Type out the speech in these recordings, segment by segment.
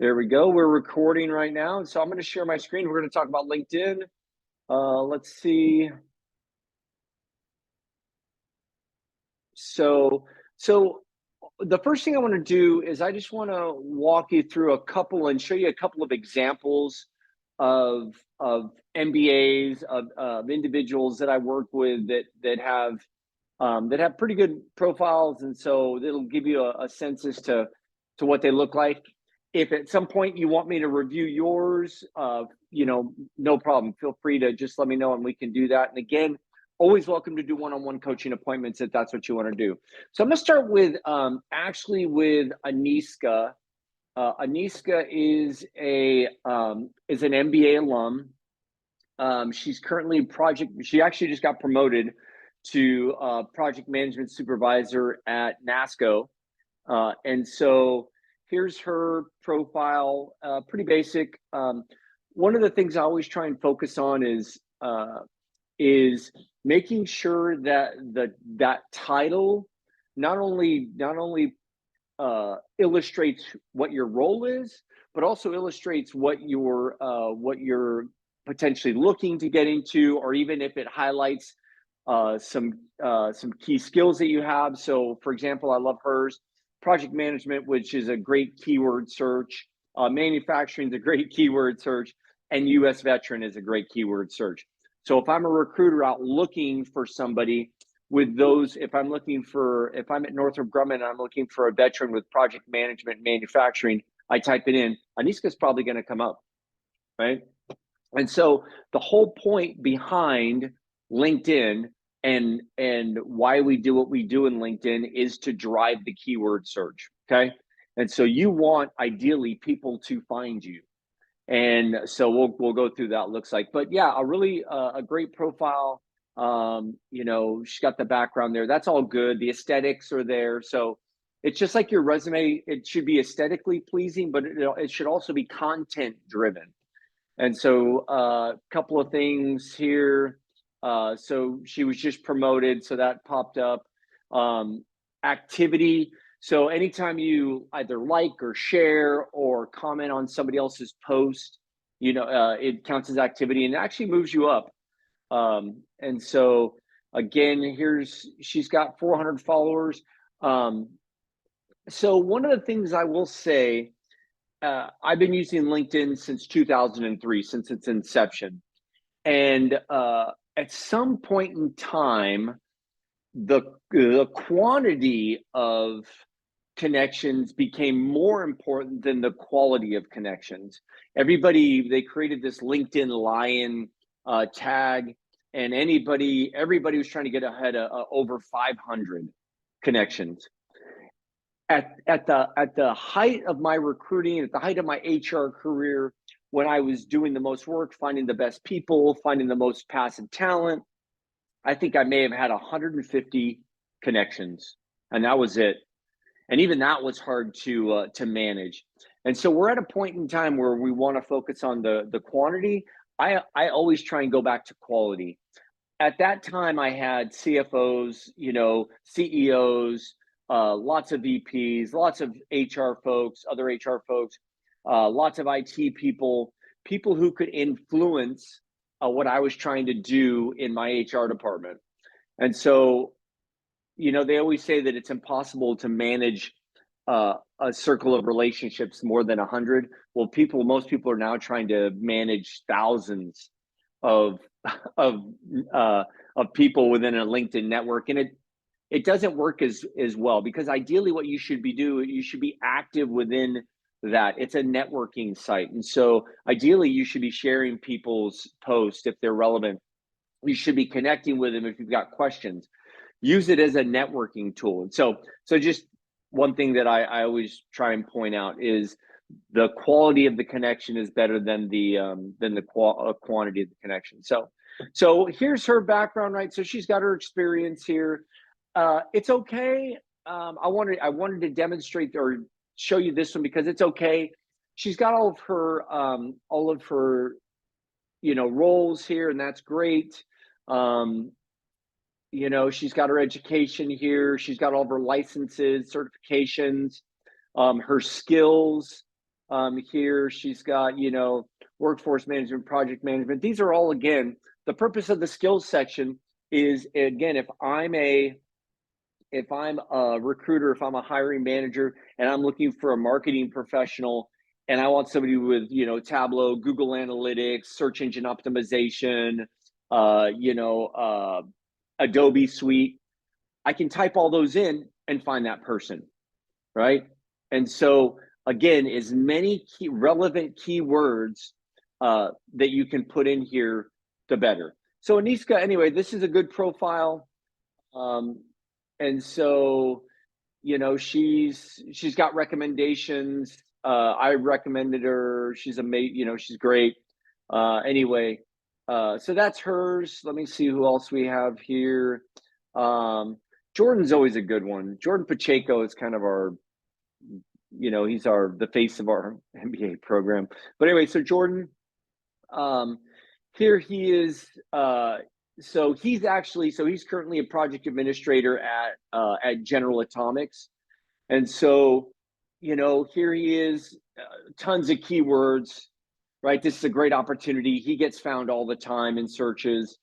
There we go. We're recording right now. So I'm going to share my screen. We're going to talk about LinkedIn. Let's see. So the first thing I want to do is I just want to walk you through a couple and show you a couple of examples of MBAs of individuals that I work with that have pretty good profiles, and so it'll give you a sense as to what they look like. If at some point you want me to review yours, no problem. Feel free to just let me know, and we can do that. And again, always welcome to do one-on-one coaching appointments if that's what you want to do. So I'm going to start with actually with Aniska. Aniska is an MBA alum. She's currently she actually just got promoted to project management supervisor at NASCO. And so here's her profile, pretty basic. One of the things I always try and focus on is making sure that that title not only illustrates what your role is, but also illustrates what you're potentially looking to get into, or even if it highlights some key skills that you have. So, for example, I love hers: project management, which is a great keyword search. Manufacturing is a great keyword search, and U.S. veteran is a great keyword search. So, if I'm a recruiter out looking for somebody with those, if I'm at Northrop Grumman and I'm looking for a veteran with project management, manufacturing, I type it in, Aniska's probably going to come up, right? And so the whole point behind LinkedIn and why we do what we do in LinkedIn is to drive the keyword search, okay? And so you want ideally people to find you. And so we'll go through that looks like. But yeah, a great profile. She's got the background there. That's all good. The aesthetics are there. So it's just like your resume. It should be aesthetically pleasing, but it should also be content driven. And so a couple of things here. So she was just promoted, so that popped up. Activity. So anytime you either like or share or comment on somebody else's post, it counts as activity and it actually moves you up. And so again, she's got 400 followers. So one of the things I will say, I've been using LinkedIn since 2003, since its inception. And at some point in time, the quantity of connections became more important than the quality of connections. They created this LinkedIn Lion tag, and everybody was trying to get ahead of over 500 connections. At the height of my recruiting, at the height of my HR career, when I was doing the most work, finding the best people, finding the most passive talent, I think I may have had 150 connections, and that was it. And even that was hard to manage. And so we're at a point in time where we want to focus on the quantity. I always try and go back to quality. At that time, I had CFOs, CEOs, lots of VPs, lots of HR folks, other HR folks, lots of IT people who could influence what I was trying to do in my HR department. And so, they always say that it's impossible to manage a circle of relationships more than 100. Well, most people are now trying to manage thousands of people within a LinkedIn network, and it doesn't work as well, because ideally what you should be active within that. It's a networking site, and so ideally you should be sharing people's posts if they're relevant. You should be connecting with them if you've got questions. Use it as a networking tool. And so just one thing that I always try and point out is the quality of the connection is better than the quantity of the connection. So here's her background, right? So she's got her experience here. It's okay. I wanted to demonstrate or show you this one because it's okay. She's got all of her roles here, and that's great. She's got her education here. She's got all of her licenses, certifications, her skills. Here she's got, you know, workforce management, project management. These are all, again, the purpose of the skills section is, again, if I'm a recruiter, if I'm a hiring manager and I'm looking for a marketing professional and I want somebody with, you know, Tableau, Google Analytics, search engine optimization, Adobe Suite, I can type all those in and find that person, right? And so again, as many relevant keywords that you can put in here, the better. So Aniska, anyway, this is a good profile. And so, you know, she's got recommendations. I recommended her. She's you know, she's great. Anyway, so that's hers. Let me see who else we have here. Jordan's always a good one. Jordan Pacheco is kind of our, you know, he's the face of our MBA program. But anyway, so Jordan, here he is. So he's currently a project administrator at General Atomics, and so, you know, here he is, tons of keywords, right? This is a great opportunity. He gets found all the time in searches,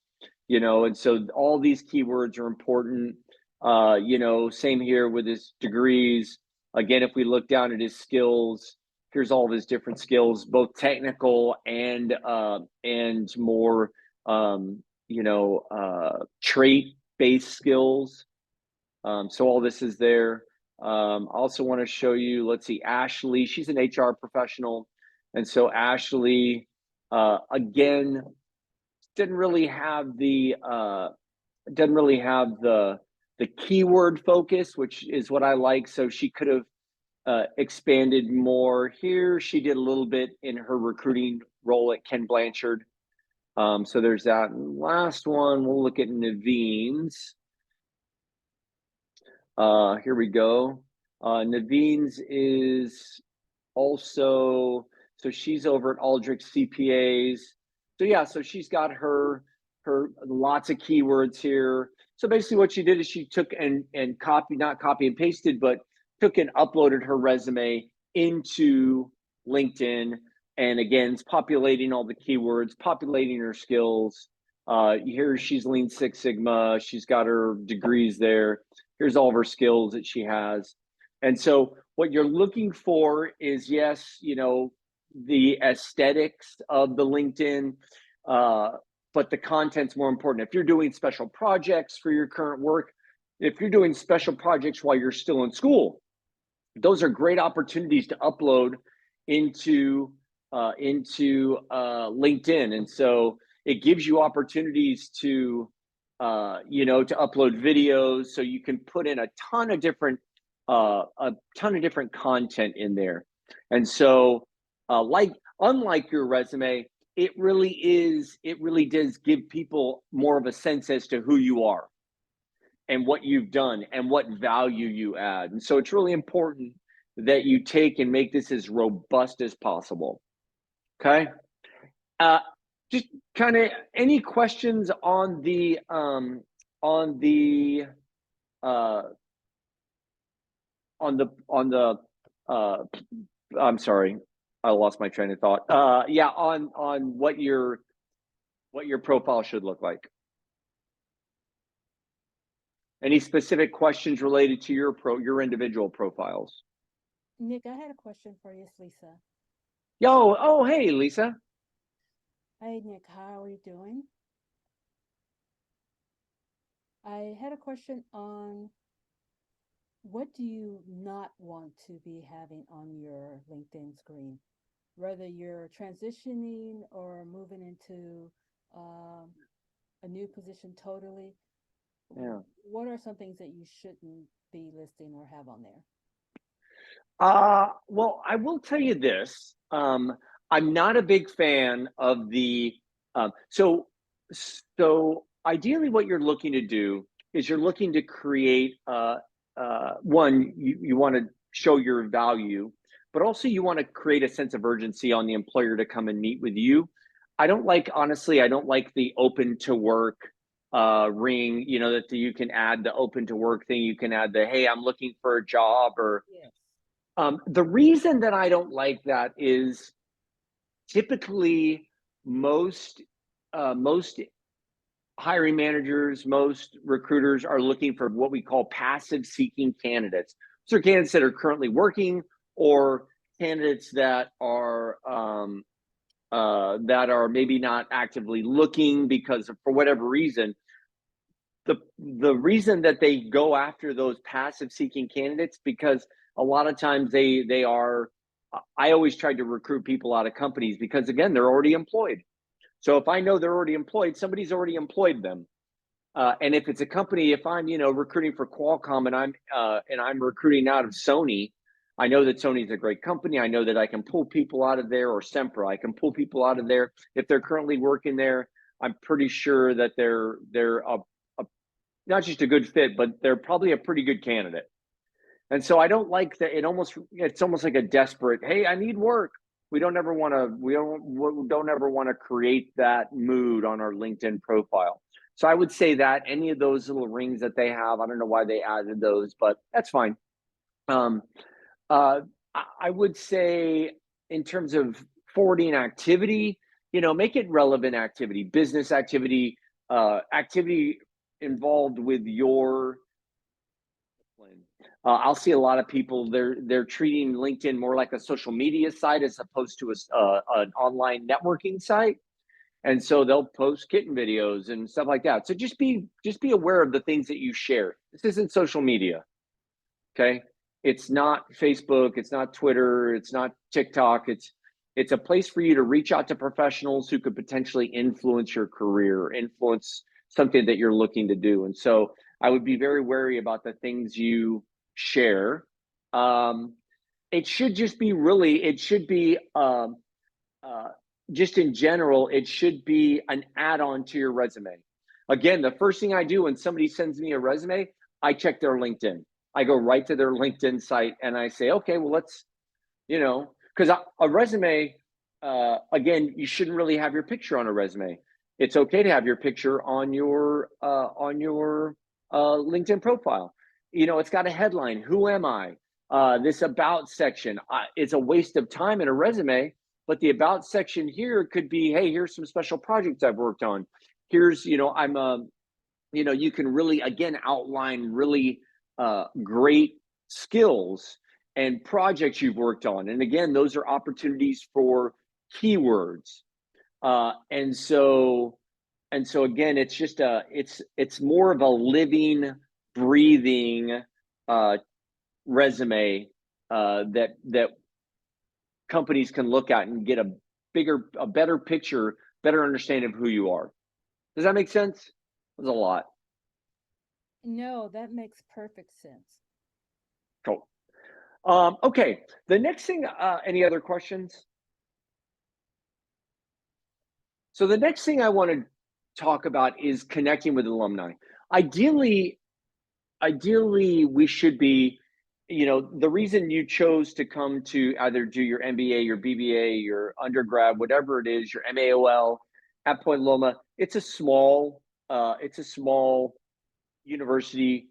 you know, and so all these keywords are important. You know, same here with his degrees. Again, if we look down at his skills, here's all of his different skills, both technical and more trait-based skills. So all this is there. I also want to show you, let's see, Ashley, she's an HR professional. And so Ashley, again, didn't really have the keyword focus, which is what I like. So she could have expanded more here. She did a little bit in her recruiting role at Ken Blanchard. So there's that. And last one, we'll look at Naveen's. Here we go. Naveen's is also, so she's over at Aldrich CPAs. So yeah, so she's got her lots of keywords here. So basically what she did is she took and not copy and pasted, but took and uploaded her resume into LinkedIn. And again, it's populating all the keywords, populating her skills. Here she's Lean Six Sigma. She's got her degrees there. Here's all of her skills that she has. And so what you're looking for is, yes, you know, the aesthetics of the LinkedIn, but the content's more important. If you're doing special projects for your current work, if you're doing special projects while you're still in school, those are great opportunities to upload into LinkedIn. And so it gives you opportunities to, to upload videos, so you can put in a ton of different content in there. And so, unlike your resume, it really does give people more of a sense as to who you are and what you've done and what value you add. And so it's really important that you take and make this as robust as possible. Okay. Just kind of any questions on the I'm sorry, I lost my train of thought. Yeah, on what your profile should look like. Any specific questions related to your individual profiles? Nick, I had a question for you. It's Lisa. Oh, hey, Lisa. Hey, Nick, how are you doing? I had a question on what do you not want to be having on your LinkedIn screen? Whether you're transitioning or moving into a new position totally, Yeah. what are some things that you shouldn't be listing or have on there? Well, I will tell you this. I'm not a big fan of the so ideally what you're looking to do is you're looking to create one, you want to show your value, but also you want to create a sense of urgency on the employer to come and meet with you. Honestly, I don't like the open to work ring, you know, that you can add the open to work thing. You can add the, hey, I'm looking for a job, or Yes. The reason that I don't like that is typically most most hiring managers, most recruiters are looking for what we call passive seeking candidates. So candidates that are currently working, or candidates that are maybe not actively looking because of, for whatever reason. The reason that they go after those passive seeking candidates, because a lot of times they are. I always tried to recruit people out of companies because, again, they're already employed. So if I know they're already employed, somebody's already employed them. And if it's a company, if I'm recruiting for Qualcomm, and I'm recruiting out of Sony, I know that Sony's a great company. I know that I can pull people out of there, or Sempra. I can pull people out of there if they're currently working there. I'm pretty sure that they're a not just a good fit, but they're probably a pretty good candidate. And so I don't like that. It's almost like a desperate, hey, I need work. We don't ever want to create that mood on our LinkedIn profile. So I would say that any of those little rings that they have, I don't know why they added those, but that's fine. Um, uh, I would say, in terms of forwarding activity, make it relevant activity, business activity, activity involved with your. I'll see a lot of people, they're treating LinkedIn more like a social media site as opposed to an online networking site, and so they'll post kitten videos and stuff like that. So just be aware of the things that you share. This isn't social media, okay? It's not Facebook, it's not Twitter, it's not TikTok. It's a place for you to reach out to professionals who could potentially influence your career, influence something that you're looking to do. And so I would be very wary about the things you share. It should just be really, it should be uh, just in general, it should be an add-on to your resume. Again, the first thing I do when somebody sends me a resume, I check their LinkedIn. I go right to their LinkedIn site and I say, okay, well, because a resume, again, you shouldn't really have your picture on a resume. It's okay to have your picture on your LinkedIn profile. It's got a headline. Who am I? This about section. It's a waste of time in a resume, but the about section here could be, hey, here's some special projects I've worked on. Here's, you can really, again, outline really great skills and projects you've worked on. And again, those are opportunities for keywords. And so again, it's more of a living, breathing resume that companies can look at and get a better picture, better understanding of who you are. Does that make sense? That's a lot. No, that makes perfect sense. Cool. Okay. The next thing, any other questions? So the next thing I want to talk about is connecting with alumni. Ideally, we should be, the reason you chose to come to either do your MBA, your BBA, your undergrad, whatever it is, your MAOL at Point Loma, it's a small university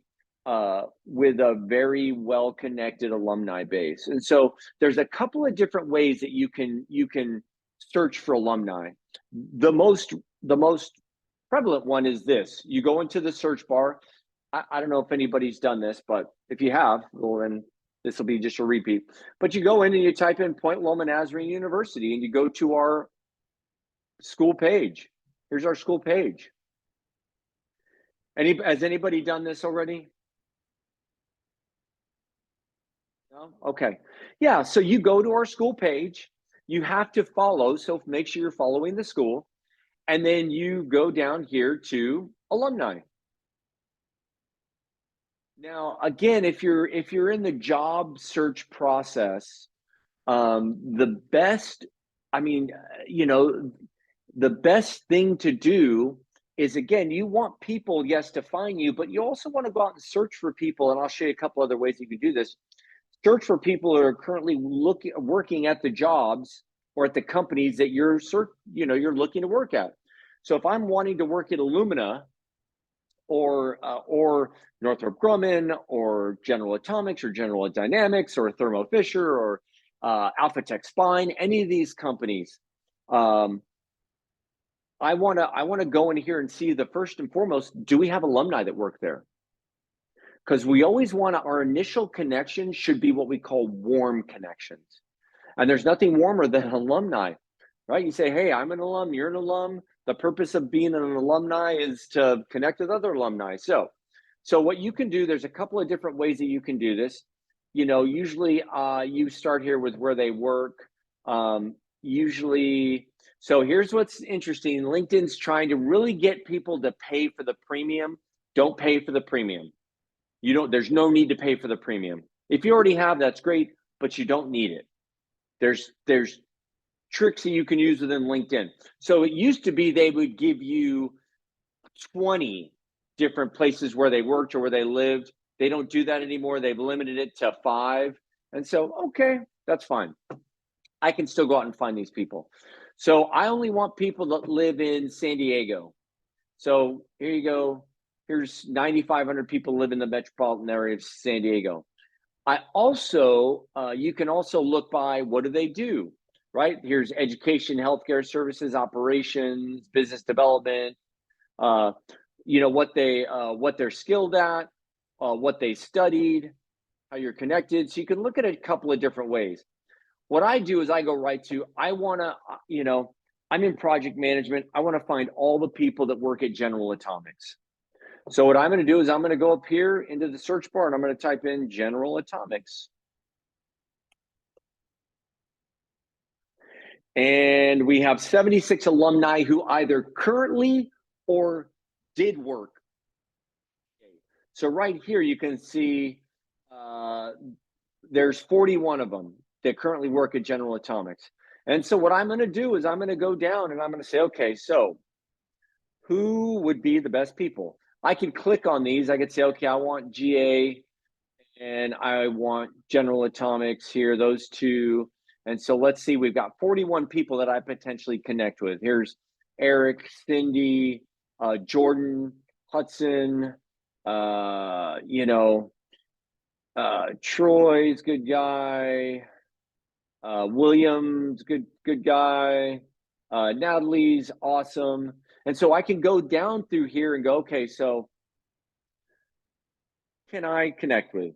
with a very well connected alumni base. And so there's a couple of different ways that you can search for alumni. The most prevalent one is this. You go into the search bar. I don't know if anybody's done this, but if you have, well, then this will be just a repeat. But you go in and you type in Point Loma Nazarene University and you go to our school page. Here's our school page. Has anybody done this already? No? Okay. Yeah, so you go to our school page. You have to follow, so make sure you're following the school. And then you go down here to alumni. Now, again, if you're in the job search process, the best, I mean, the best thing to do is, again, you want people, yes, to find you, but you also want to go out and search for people. And I'll show you a couple other ways you can do this. Search for people who are currently working at the jobs or at the companies that you're looking to work at. So if I'm wanting to work at Illumina, or Northrop Grumman or General Atomics or General Dynamics or Thermo Fisher or Alphatech Spine, any of these companies. I want to go in here and see the first and foremost, do we have alumni that work there? Because we always want our initial connection should be what we call warm connections. And there's nothing warmer than alumni, right? You say, hey, I'm an alum, you're an alum. The purpose of being an alumni is to connect with other alumni. So what you can do, there's a couple of different ways that you can do this. Usually you start here with where they work. Usually, so here's what's interesting. LinkedIn's trying to really get people to pay for the premium. Don't pay for the premium. There's no need to pay for the premium. If you already have, that's great, but you don't need it. There's tricks that you can use within LinkedIn. So it used to be they would give you 20 different places where they worked or where they lived. They don't do that anymore. They've limited it to 5. And so, okay, that's fine. I can still go out and find these people. So I only want people that live in San Diego. So here you go. Here's 9,500 people live in the metropolitan area of San Diego. I also, you can also look by what do they do, right? Here's education, healthcare services, operations, business development, what they're skilled at, what they studied, how you're connected. So you can look at it a couple of different ways. What I do is I go right to, I'm in project management. I want to find all the people that work at General Atomics. So what I'm going to do is I'm going to go up here into the search bar and I'm going to type in General Atomics. And we have 76 alumni who either currently or did work. So right here you can see there's 41 of them that currently work at General Atomics. And so what I'm going to do is I'm going to go down and I'm going to say, okay, so who would be the best people? I can click on these. I could say, okay, I want GA and I want General Atomics here, those two. And so let's see, we've got 41 people that I potentially connect with. Here's Eric, Cindy, Jordan, Hudson, Troy's good guy, Williams, good guy, Natalie's awesome. And so I can go down through here and go, okay, so can I connect with?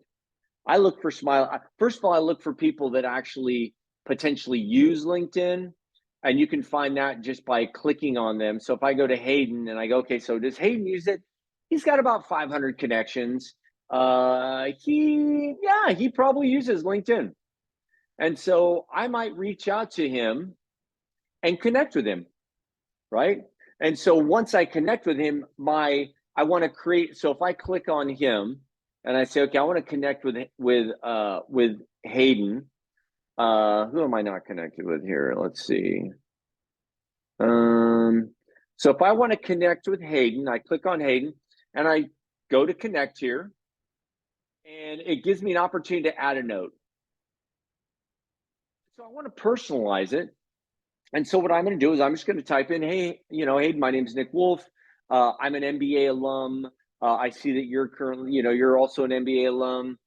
I look for First of all, I look for people that actually potentially use LinkedIn, and you can find that just by clicking on them. So if I go to Hayden and I go, okay, so does Hayden use it? He's got about 500 connections. He probably uses LinkedIn. And so I might reach out to him and connect with him, right? And so once I connect with him, I want to create, so if I click on him and I say, okay, I want to connect with Hayden. Who am I not connected with here? Let's see. So if I want to connect with Hayden, I click on Hayden and I go to connect here and it gives me an opportunity to add a note. So I want to personalize it. And so what I'm going to do is I'm just going to type in, hey, Hayden, my name is Nick Wolf. I'm an MBA alum. I see that you're currently, you're also an MBA alum.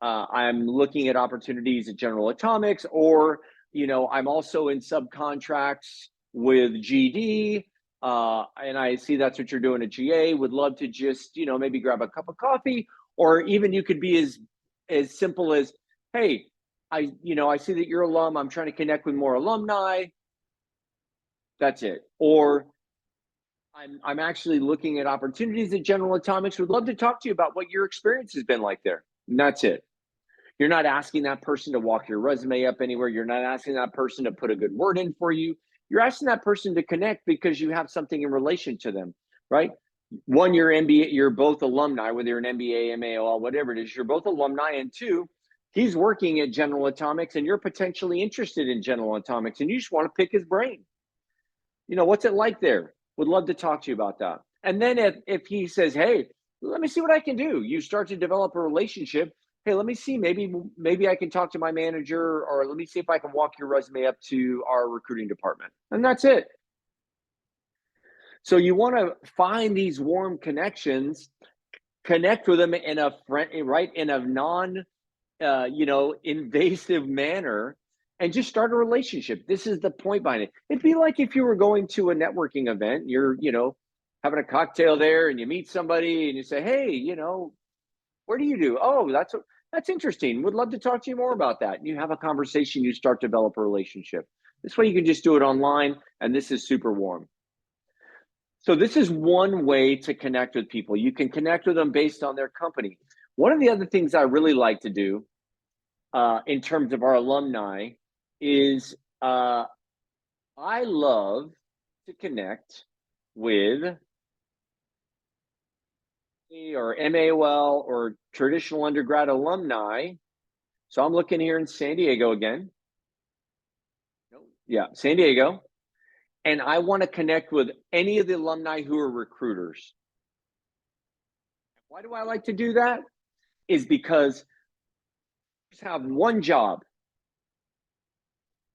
I'm looking at opportunities at General Atomics, or, I'm also in subcontracts with GD. And I see that's what you're doing at GA. Would love to just, maybe grab a cup of coffee, or even you could be as simple as, hey, I see that you're alum. I'm trying to connect with more alumni. That's it. Or I'm actually looking at opportunities at General Atomics. Would love to talk to you about what your experience has been like there. And that's it. You're not asking that person to walk your resume up anywhere. You're not asking that person to put a good word in for you. You're asking that person to connect because you have something in relation to them, right? One, you're both alumni, whether you're an MBA, MAOL, whatever it is, you're both alumni. And two, he's working at General Atomics and you're potentially interested in General Atomics and you just want to pick his brain. What's it like there? Would love to talk to you about that. And then if he says, hey, let me see what I can do. You start to develop a relationship. Hey, let me see, maybe I can talk to my manager, or let me see if I can walk your resume up to our recruiting department. And that's it. So you want to find these warm connections, connect with them in a friend, right, in a non invasive manner, and just start a relationship. This is the point behind it. It'd be like if you were going to a networking event, you're, having a cocktail there and you meet somebody and you say, hey, where do you do? Oh, that's interesting. Would love to talk to you more about that. And you have a conversation, you start to develop a relationship. This way you can just do it online, and this is super warm. So this is one way to connect with people. You can connect with them based on their company. One of the other things I really like to do in terms of our alumni is I love to connect with or MAOL or traditional undergrad alumni. So I'm looking here in San Diego again. Yeah, San Diego. And I want to connect with any of the alumni who are recruiters. Why do I like to do that? Is because just have one job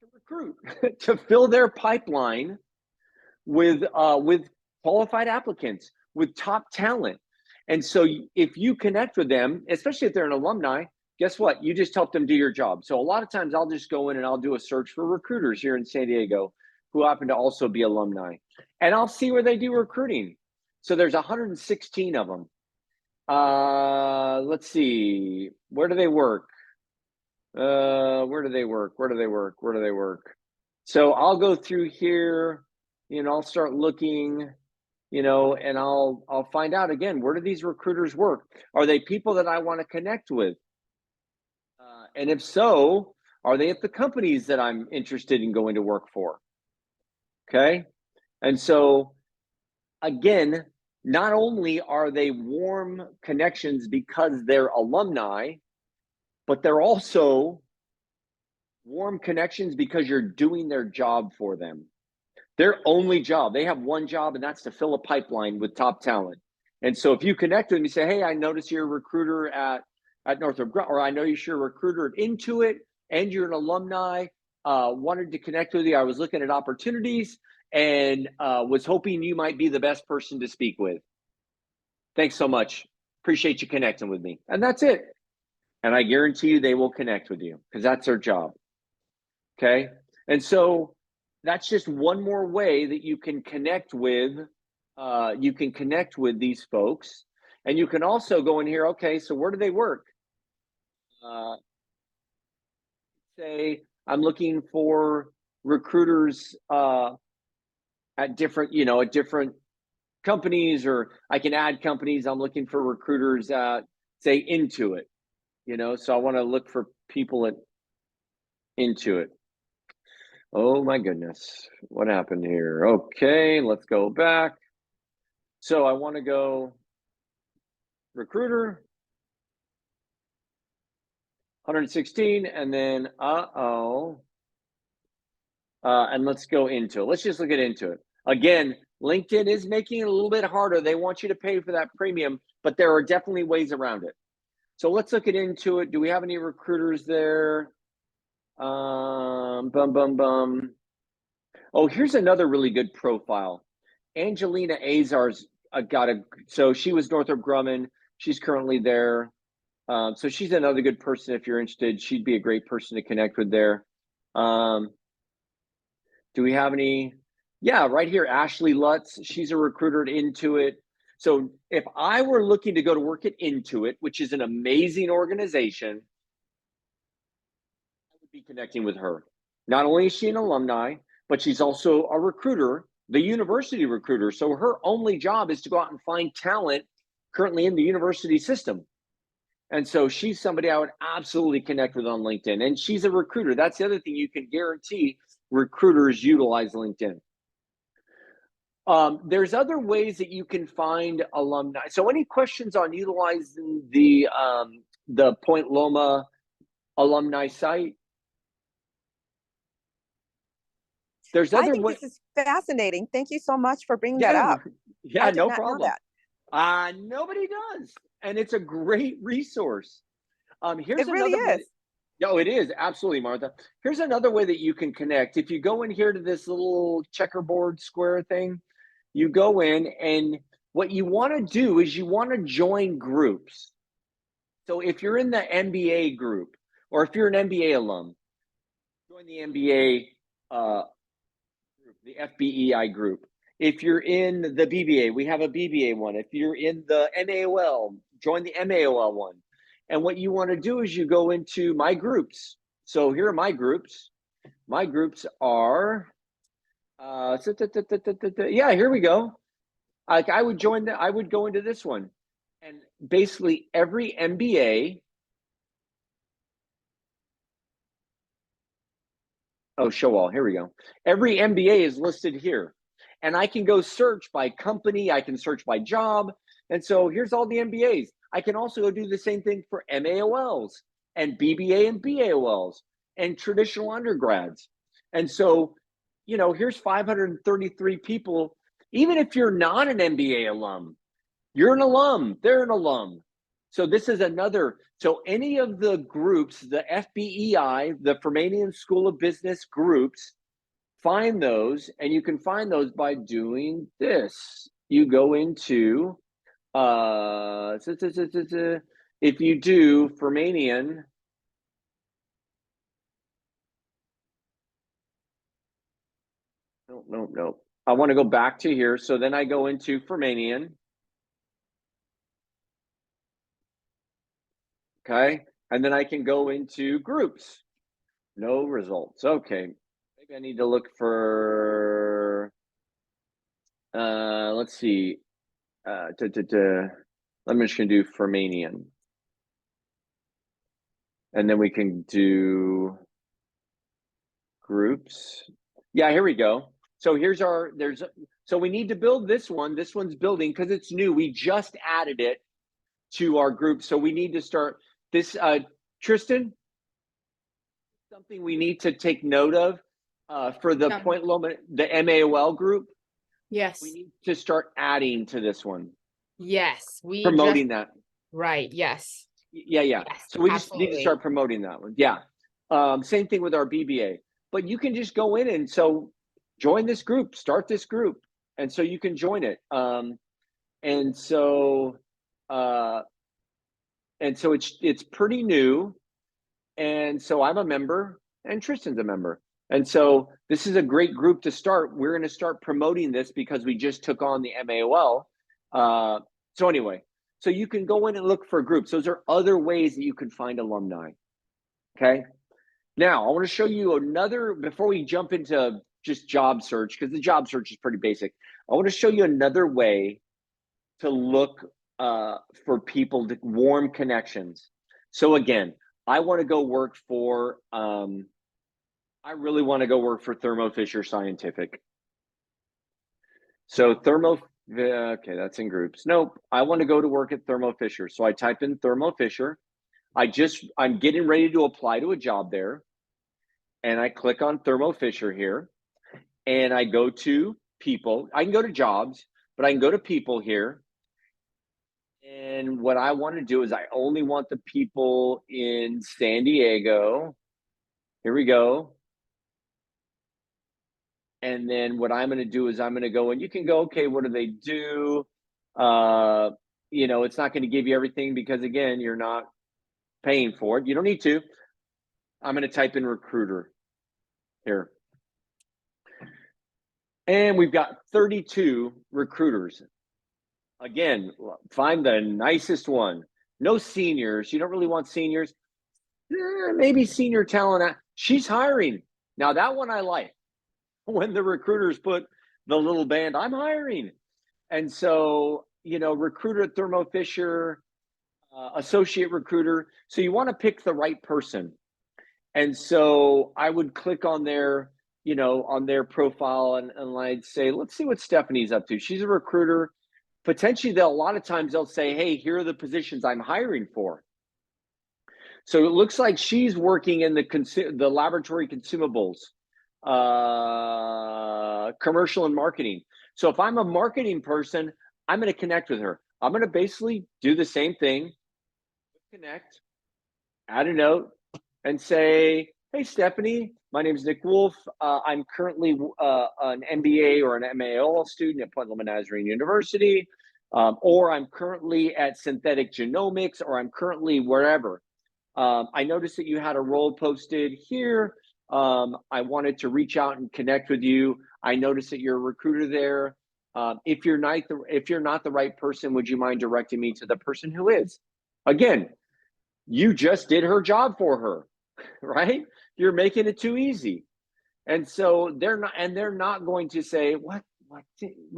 to recruit, to fill their pipeline with qualified applicants, with top talent. And so if you connect with them, especially if they're an alumni, guess what? You just help them do your job. So a lot of times I'll just go in and I'll do a search for recruiters here in San Diego who happen to also be alumni. And I'll see where they do recruiting. So there's 116 of them. Let's see. Where do they work? Where do they work? Where do they work? Where do they work? So I'll go through here, I'll start looking, and I'll find out again, where do these recruiters work? Are they people that I want to connect with? And if so, are they at the companies that I'm interested in going to work for? Okay. And so again, not only are they warm connections because they're alumni, but they're also warm connections because you're doing their job for them. Their only job, they have one job, and that's to fill a pipeline with top talent. And so if you connect with them, you say, hey, I notice you're a recruiter at Northrop Grumman, or I know you're a recruiter at Intuit, and you're an alumni, wanted to connect with you. I was looking at opportunities and was hoping you might be the best person to speak with. Thanks so much. Appreciate you connecting with me. And that's it. And I guarantee you they will connect with you because that's their job. Okay. And so that's just one more way that you can connect with these folks. And you can also go in here, okay, so where do they work? Say I'm looking for recruiters at different companies, or I can add companies. I'm looking for recruiters at, say, Intuit, so I want to look for people at Intuit. Oh my goodness, what happened here? Okay, let's go back. So I want to go recruiter, 116, and then and let's go into it. Let's just look at Intuit. Again, LinkedIn is making it a little bit harder. They want you to pay for that premium, but there are definitely ways around it. So let's look at Intuit. Do we have any recruiters there? Oh, here's another really good profile. Angelina Azar's so she was Northrop Grumman. She's currently there. So she's another good person if you're interested. She'd be a great person to connect with there. Do we have any? Yeah, right here, Ashley Lutz. She's a recruiter at Intuit. So if I were looking to go to work at Intuit, which is an amazing organization, I would be connecting with her. Not only is she an alumni, but she's also a recruiter, the university recruiter. So her only job is to go out and find talent currently in the university system. And so she's somebody I would absolutely connect with on LinkedIn. And she's a recruiter. That's the other thing you can guarantee recruiters utilize LinkedIn. There's other ways that you can find alumni. So any questions on utilizing the Point Loma alumni site? There's other ways. This is fascinating. Thank you so much for bringing that up. Yeah, no problem. Nobody does. And it's a great resource. Here's it really another is. No, it is. Absolutely, Martha. Here's another way that you can connect. If you go in here to this little checkerboard square thing, you go in, and what you want to do is you want to join groups. So if you're in the MBA group, or if you're an MBA alum, join the MBA group, the FBEI group. If you're in the BBA, we have a BBA one. If you're in the MAOL, join the MAOL one. And what you want to do is you go into my groups. So here are my groups. My groups are, yeah, here we go. Like I would go into this one, and basically every MBA. Oh, show all. Here we go. Every MBA is listed here, and I can go search by company. I can search by job, and so here's all the MBAs. I can also go do the same thing for MAOLs and BBA and BAOLs and traditional undergrads. And so, here's 533 people. Even if you're not an MBA alum, you're an alum, they're an alum. So this is another, so any of the groups, the FBEI, the Fermanian School of Business groups, find those, and you can find those by doing this. You go into, if you do Fermanian, no. I want to go back to here. So then I go into Fermanian. Okay. And then I can go into groups. No results. Okay. Maybe I need to look for, let's see. I'm just going to do Fermanian. And then we can do groups. Yeah, here we go. So here's our, so we need to build this one. This one's building because it's new. We just added it to our group. So we need to start this, Tristan, something we need to take note of for the Point Loma, the MAOL group. Yes. We need to start adding to this one. Yes. Promoting that. Right. Yes. Yeah. Yes, So we just need to start promoting that one. Yeah. Same thing with our BBA. But you can just go in and so join this group, start this group. And so you can join it. And so it's pretty new. And so I'm a member and Tristan's a member. And so this is a great group to start. We're going to start promoting this because we just took on the MAOL. So anyway, so you can go in and look for groups. Those are other ways that you can find alumni. Okay. Now I want to show you another, before we jump into just job search, because the job search is pretty basic. I want to show you another way to look for people to warm connections. So again, I want to go work for, I really want to go work for Thermo Fisher Scientific. So okay, that's in groups. Nope, I want to go to work at Thermo Fisher. So I type in Thermo Fisher. I'm getting ready to apply to a job there. And I click on Thermo Fisher here. And I go to people. I can go to jobs, but I can go to people here. And what I want to do is I only want the people in San Diego. Here we go. And then what I'm going to do is I'm going to go and you can go, okay, what do they do? It's not going to give you everything because again, you're not paying for it. You don't need to. I'm going to type in recruiter here. And we've got 32 recruiters. Again, find the nicest one. No seniors. You don't really want seniors. Maybe senior talent. She's hiring. Now that one I like. When the recruiters put the little band, I'm hiring. And so, recruiter at Thermo Fisher, associate recruiter. So you want to pick the right person. And so I would click on their, on their profile and I'd say, let's see what Stephanie's up to. She's a recruiter. Potentially, a lot of times they'll say, hey, here are the positions I'm hiring for. So it looks like she's working in the laboratory consumables, commercial and marketing. So if I'm a marketing person, I'm going to connect with her. I'm going to basically do the same thing, connect, add a note, and say, hey, Stephanie, My name is Nick Wolf. I'm currently an MBA or an MAO student at Point Loma Nazarene University, or I'm currently at Synthetic Genomics, or I'm currently wherever. I noticed that you had a role posted here. I wanted to reach out and connect with you. I noticed that you're a recruiter there. If you're not the right person, would you mind directing me to the person who is? Again, you just did her job for her, right? You're making it too easy. And so they're not going to say, what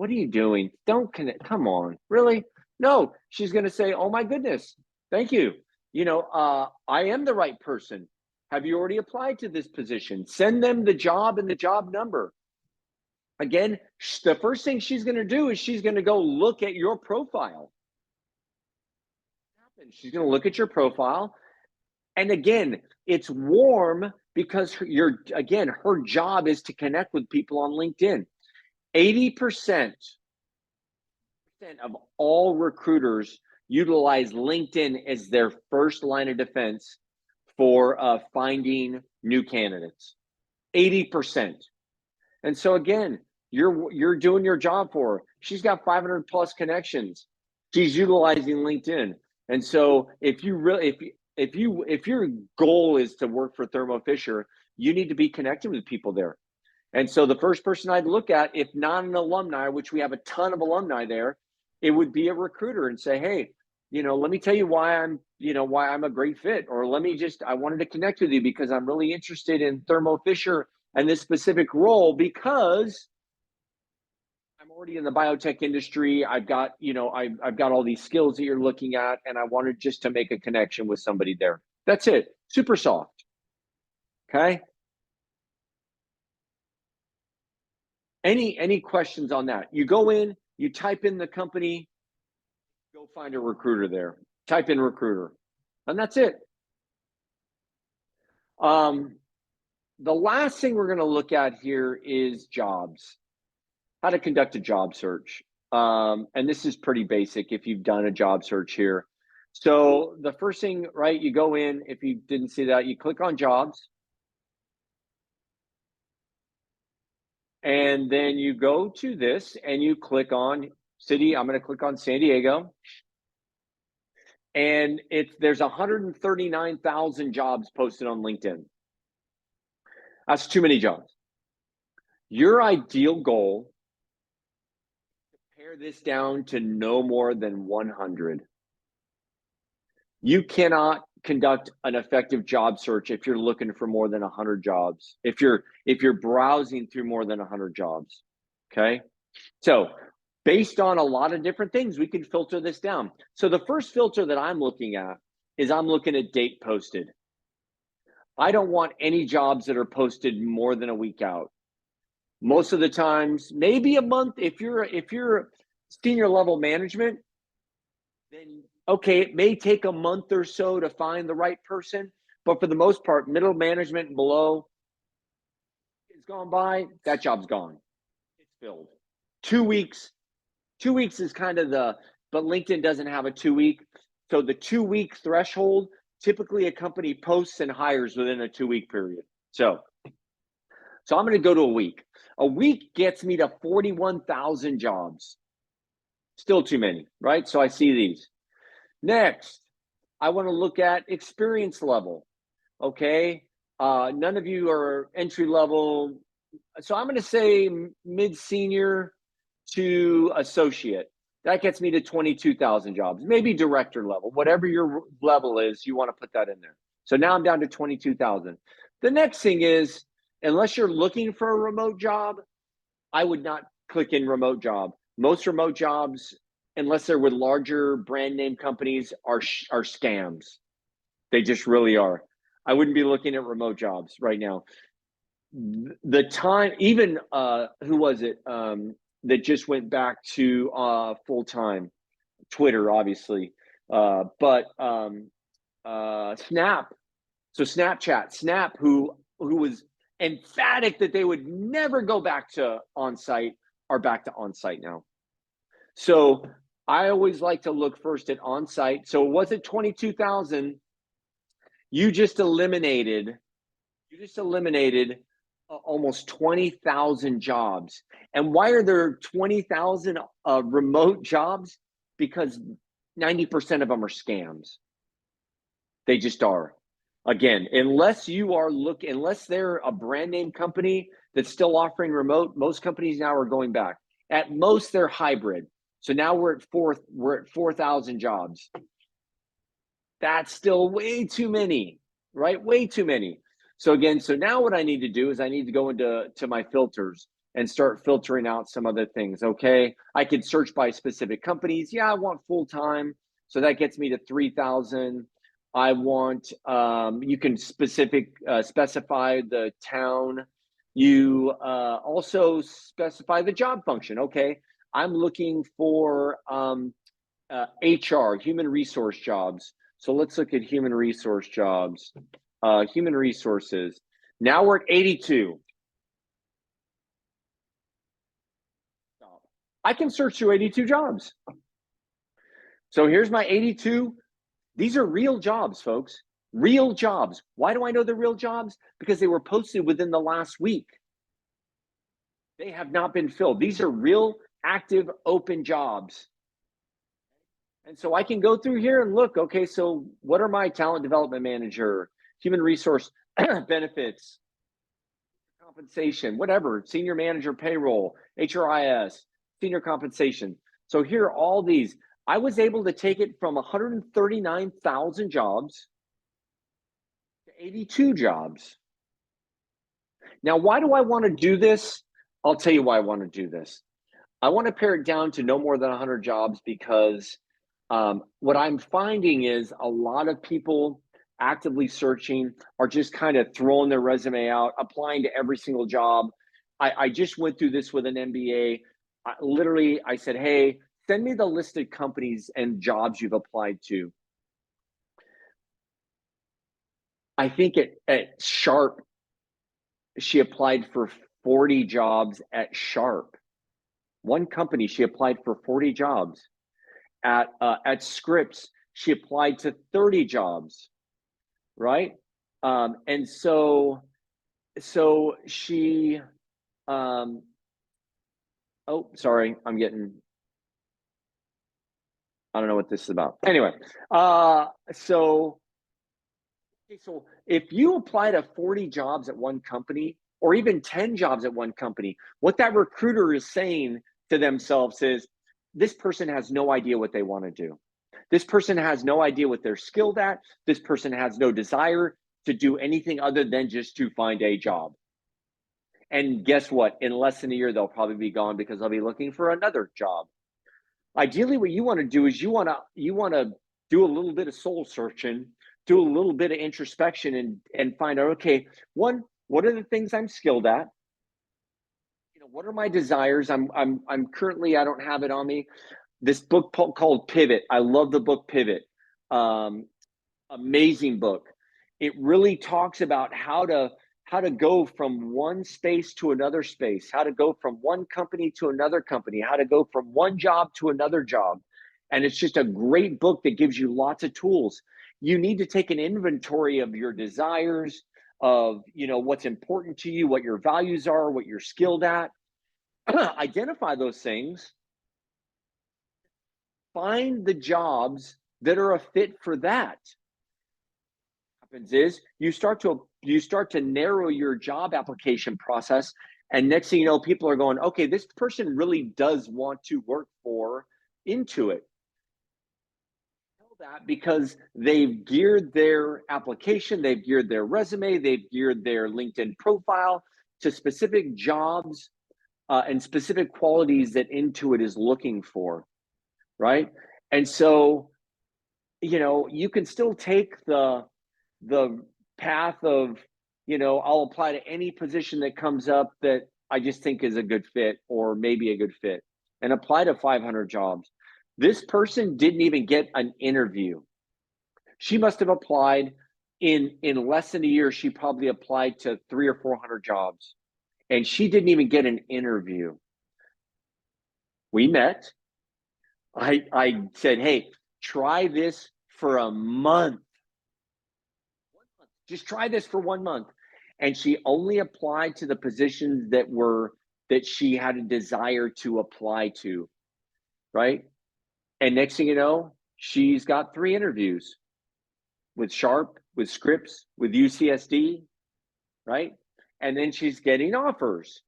are you doing? Don't connect. Come on, really? No, she's going to say, oh my goodness, thank you. I am the right person. Have you already applied to this position? Send them the job and the job number. Again, the first thing she's going to do is she's going to go look at your profile. She's going to look at your profile. And again, it's warm because her job is to connect with people on LinkedIn. 80% of all recruiters utilize LinkedIn as their first line of defense for finding new candidates. 80%. And so again, you're doing your job for her. She's got 500 plus connections. She's utilizing LinkedIn. And so if your goal is to work for Thermo Fisher, you need to be connected with people there. And so the first person I'd look at, if not an alumni, which we have a ton of alumni there, it would be a recruiter and say, hey, let me tell you why I'm a great fit, or I wanted to connect with you because I'm really interested in Thermo Fisher and this specific role because I'm already in the biotech industry. I've got all these skills that you're looking at, and I wanted just to make a connection with somebody there. That's it. Super soft. Okay. Any questions on that? You go in, you type in the company, go find a recruiter there. Type in recruiter, and that's it. The last thing we're going to look at here is jobs. How to conduct a job search. And this is pretty basic if you've done a job search here. So the first thing, right, you go in, if you didn't see that, you click on jobs. And then you go to this and you click on city. I'm going to click on San Diego. And there's 139,000 jobs posted on LinkedIn. That's too many jobs. Your ideal goal, pare this down to no more than 100. You cannot conduct an effective job search if you're looking for more than 100 jobs. If you're browsing through more than 100 jobs, okay? So based on a lot of different things, we can filter this down. So the first filter that I'm looking at is I'm looking at date posted. I don't want any jobs that are posted more than a week out. Most of the times, maybe a month. If you're senior level management, then okay, it may take a month or so to find the right person, but for the most part, middle management and below, it's gone by, that job's gone. It's filled. 2 weeks. 2 weeks is kind of but LinkedIn doesn't have a 2 week. So the 2 week threshold, typically a company posts and hires within a 2 week period. So I'm going to go to a week. A week gets me to 41,000 jobs. Still too many, right? So I see these. Next, I want to look at experience level. Okay. None of you are entry level. So I'm going to say mid-senior to associate. That gets me to 22,000 jobs, maybe director level, whatever your level is, you want to put that in there. So now I'm down to 22,000. The next thing is, unless you're looking for a remote job, I would not click in remote job. Most remote jobs, unless they're with larger brand name companies, are scams. They just really are. I wouldn't be looking at remote jobs right now. The time, even who was it that just went back to full time? Twitter, obviously, but Snap. So Snapchat, Snap, who was emphatic that they would never go back to on-site, are back to on-site now. So I always like to look first at on-site. So was it 22,000? You just eliminated You just eliminated almost 20,000 jobs. And why are there 20,000 remote jobs? Because 90% of them are scams. They just are. Again, unless they're a brand name company that's still offering remote, most companies now are going back. At most, they're hybrid. So now we're at 4,000 jobs. That's still way too many, right? Way too many. So again, so now what I need to do is I need to go into my filters and start filtering out some other things. Okay, I could search by specific companies. Yeah, I want full time, so that gets me to 3,000. I want you can specify the town. You also specify the job function. Okay, I'm looking for HR, human resource jobs. So let's look at human resource jobs. Human resources. Now we're at 82. I can search through 82 jobs. So here's my 82. These are real jobs, folks. Real jobs. Why do I know they're real jobs? Because they were posted within the last week. They have not been filled. These are real, active, open jobs. And so I can go through here and look, okay, so what are my talent development manager, human resource benefits, compensation, whatever, senior manager payroll, HRIS, senior compensation. So here are all these. I was able to take it from 139,000 jobs to 82 jobs. Now, why do I want to do this? I'll tell you why I want to do this. I want to pare it down to no more than 100 jobs because what I'm finding is a lot of people actively searching are just kind of throwing their resume out, applying to every single job. I just went through this with an MBA. I said, hey, send me the listed companies and jobs you've applied to. I think at Sharp, she applied for 40 jobs at Sharp. One company, she applied for 40 jobs. At Scripps, she applied to 30 jobs, right? And so she, oh, sorry, I don't know what this is about. Anyway, so if you apply to 40 jobs at one company, or even 10 jobs at one company, what that recruiter is saying to themselves is, this person has no idea what they want to do. This person has no idea what they're skilled at. This person has no desire to do anything other than just to find a job. And guess what? In less than a year, they'll probably be gone because they'll be looking for another job. Ideally, what you want to do is you want to do a little bit of soul searching, do a little bit of introspection, and find out, okay, one, what are the things I'm skilled at? What are my desires? I'm currently, I don't have it on me. This book called Pivot. I love the book Pivot. Amazing book. It really talks about how to go from one space to another space, how to go from one company to another company, how to go from one job to another job. And it's just a great book that gives you lots of tools. You need to take an inventory of your desires, of what's important to you, what your values are, what you're skilled at. Identify those things. Find the jobs that are a fit for that. What happens is you start to narrow your job application process, and next thing you know, people are going, okay, this person really does want to work for Intuit. That because they've geared their application, they've geared their resume, they've geared their LinkedIn profile to specific jobs and specific qualities that Intuit is looking for, right? And so, you can still take the path of, I'll apply to any position that comes up that I just think is a good fit or maybe a good fit, and apply to 500 jobs. This person didn't even get an interview. She must have applied in less than a year. She probably applied to 300 or 400 jobs, and she didn't even get an interview. We met. I said, hey, try this for a month. Just try this for 1 month. and she only applied to the positions that she had a desire to apply to, right? And next thing you know, she's got 3 interviews with Sharp, with Scripps, with UCSD, right? And then she's getting offers,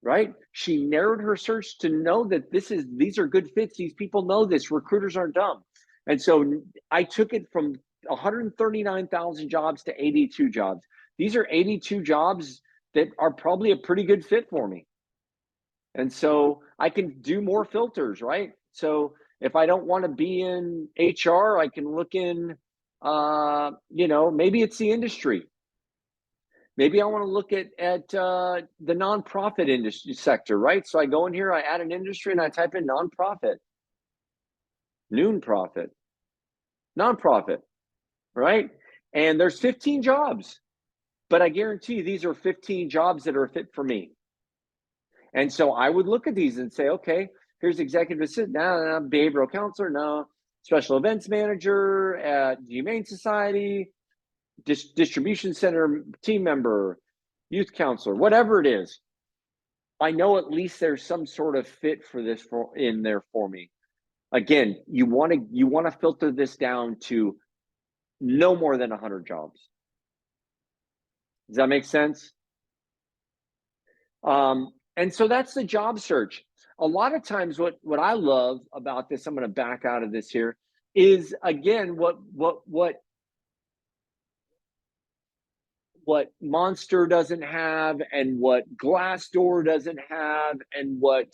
right? She narrowed her search to know that these are good fits. These people know this. Recruiters aren't dumb. And so I took it from 139,000 jobs to 82 jobs. These are 82 jobs that are probably a pretty good fit for me. And so I can do more filters, right? So if I don't want to be in HR, I can look in, maybe it's the industry. Maybe I want to look at the nonprofit industry sector, right? So I go in here, I add an industry, and I type in nonprofit, noon-profit, nonprofit, right? And there's 15 jobs, but I guarantee you these are 15 jobs that are a fit for me. And so I would look at these and say, okay, here's executive assistant, no, behavioral counselor, no, special events manager at the Humane Society, distribution center team member, youth counselor, whatever it is. I know at least there's some sort of fit for this in there for me. Again, you want to filter this down to no more than 100 jobs. Does that make sense? And so that's the job search. A lot of times what I love about this, I'm going to back out of this here, is again what Monster doesn't have, and what Glassdoor doesn't have, and what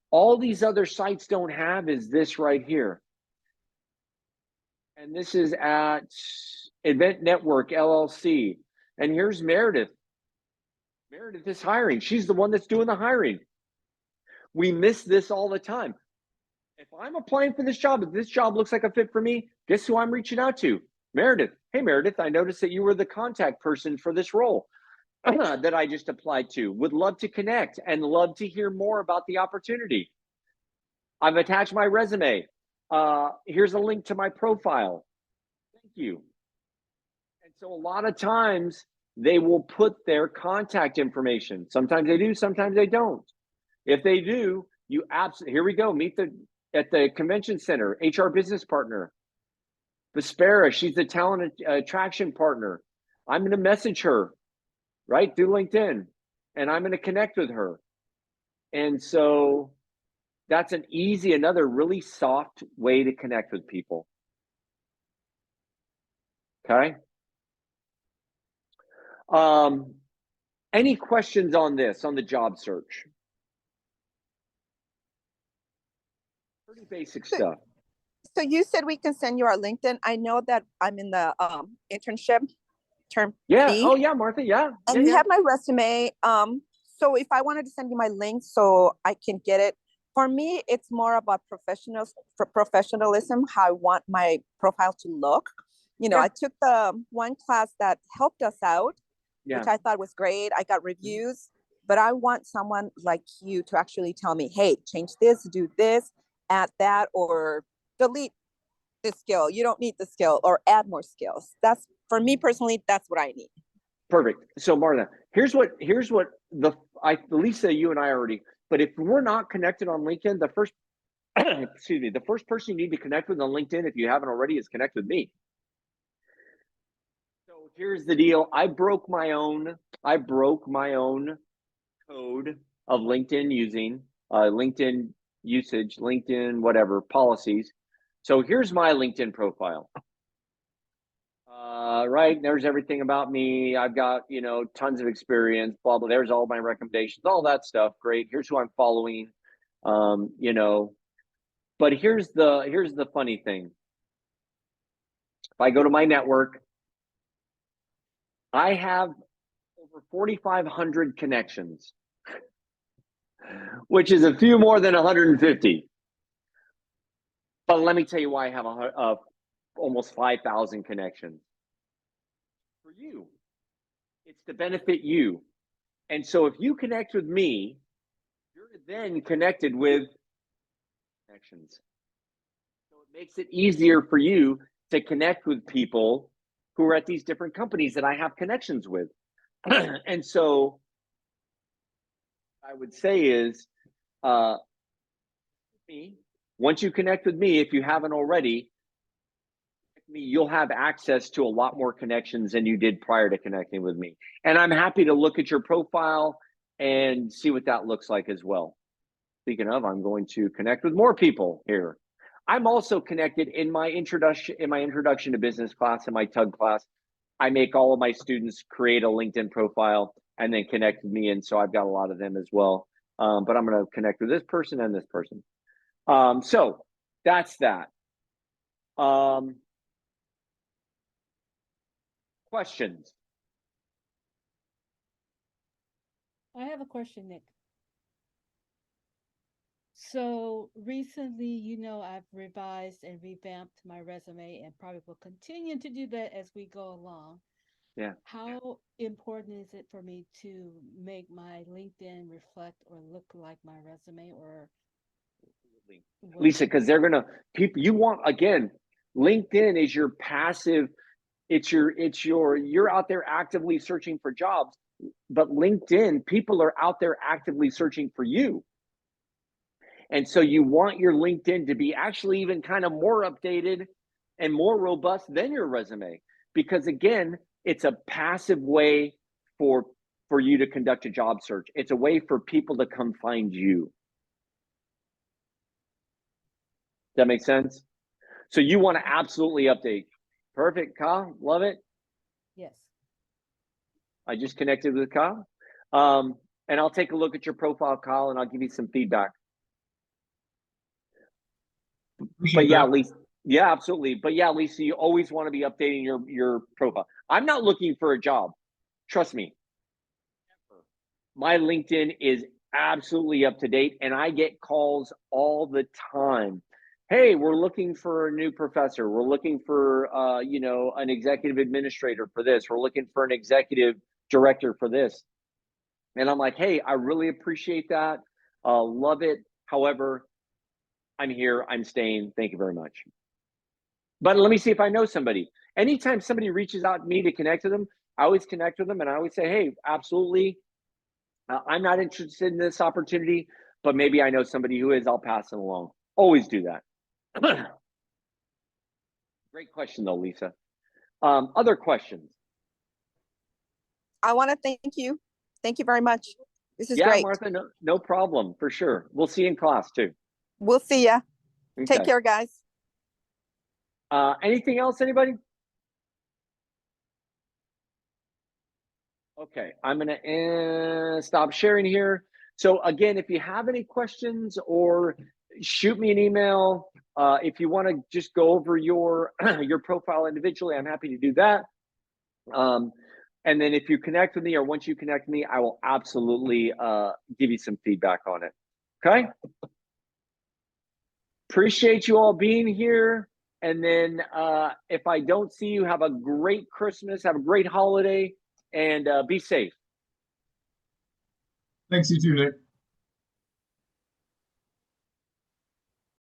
all these other sites don't have is this right here. And this is at Event Network LLC. And here's Meredith. Meredith is hiring. She's the one that's doing the hiring. We miss this all the time. If I'm applying for this job, if this job looks like a fit for me, guess who I'm reaching out to? Meredith. Hey, Meredith, I noticed that you were the contact person for this role that I just applied to. Would love to connect and love to hear more about the opportunity. I've attached my resume. Here's a link to my profile. Thank you. And so a lot of times they will put their contact information. Sometimes they do, sometimes they don't. If they do, you absolutely, here we go, meet at the convention center, HR business partner. Vespera, she's the talent attraction partner. I'm going to message her, right, through LinkedIn, and I'm going to connect with her. And so that's another really soft way to connect with people. Okay. Any questions on this, on the job search? Pretty basic stuff. So you said we can send you our LinkedIn. I know that I'm in the internship term Yeah. B. Oh yeah, Martha. Yeah. And you have my resume. So if I wanted to send you my link so I can get it, for me, it's more about professionalism, how I want my profile to look. I took the one class that helped us out, which I thought was great. I got reviews, but I want someone like you to actually tell me, hey, change this, do this, add that, or delete this skill. You don't need the skill, or add more skills. That's, for me personally, that's what I need. Perfect. So Martha, here's what Lisa, you and I already, but if we're not connected on LinkedIn, the first person you need to connect with on LinkedIn, if you haven't already, is connect with me. So here's the deal. I broke my own code of LinkedIn using LinkedIn usage, LinkedIn, whatever, policies. So here's my LinkedIn profile. Right, there's everything about me. I've got, tons of experience, blah, blah. There's all my recommendations, all that stuff. Great. Here's who I'm following. But here's the funny thing. If I go to my network, I have over 4,500 connections, which is a few more than 150. But let me tell you why I have almost 5,000 connections. For you, it's to benefit you. And so if you connect with me, you're then connected with connections. So it makes it easier for you to connect with people who are at these different companies that I have connections with. And so I would say is, once you connect with me, if you haven't already, you'll have access to a lot more connections than you did prior to connecting with me. And I'm happy to look at your profile and see what that looks like as well. Speaking of, I'm going to connect with more people here. I'm also connected in my introduction to business class, in my TUG class. I make all of my students create a LinkedIn profile and then connect with me. And so I've got a lot of them as well. But I'm going to connect with this person and this person. So that's that. Questions? I have a question, Nick. So recently, you know, I've revised and revamped my resume and probably will continue to do that as we go along. Yeah. How important is it for me to make my LinkedIn reflect or look like my resume, or Lisa, because they're gonna people you want, again, LinkedIn is your passive, you're out there actively searching for jobs, but LinkedIn, people are out there actively searching for you. And so you want your LinkedIn to be actually even kind of more updated and more robust than your resume, because again, it's a passive way for you to conduct a job search. It's a way for people to come find you. Does that make sense? So you want to absolutely update. Perfect, Kyle. Love it. Yes. I just connected with Kyle. And I'll take a look at your profile, Kyle, and I'll give you some feedback. But yeah, Lisa. Yeah, absolutely. But yeah, Lisa, you always want to be updating your profile. I'm not looking for a job. Trust me. My LinkedIn is absolutely up to date, and I get calls all the time. Hey, we're looking for a new professor. We're looking for, an executive administrator for this. We're looking for an executive director for this. And I'm like, hey, I really appreciate that. Love it. However, I'm here. I'm staying. Thank you very much. But let me see if I know somebody. Anytime somebody reaches out to me to connect with them, I always connect with them, and I always say, hey, absolutely. I'm not interested in this opportunity, but maybe I know somebody who is. I'll pass it along. Always do that. Great question, though, Lisa. Other questions? I want to thank you. Thank you very much. This is Yeah, great. Martha, no problem, for sure. We'll see you in class, too. We'll see ya. Okay. Take care, guys. Anything else, anybody? Okay, I'm going to stop sharing here. So again, if you have any questions, or shoot me an email. If you want to just go over your profile individually, I'm happy to do that. And then if you connect with me, or once you connect with me, I will absolutely give you some feedback on it. Okay? Appreciate you all being here. And then if I don't see you, have a great Christmas, have a great holiday, and be safe. Thanks, you too, Nick.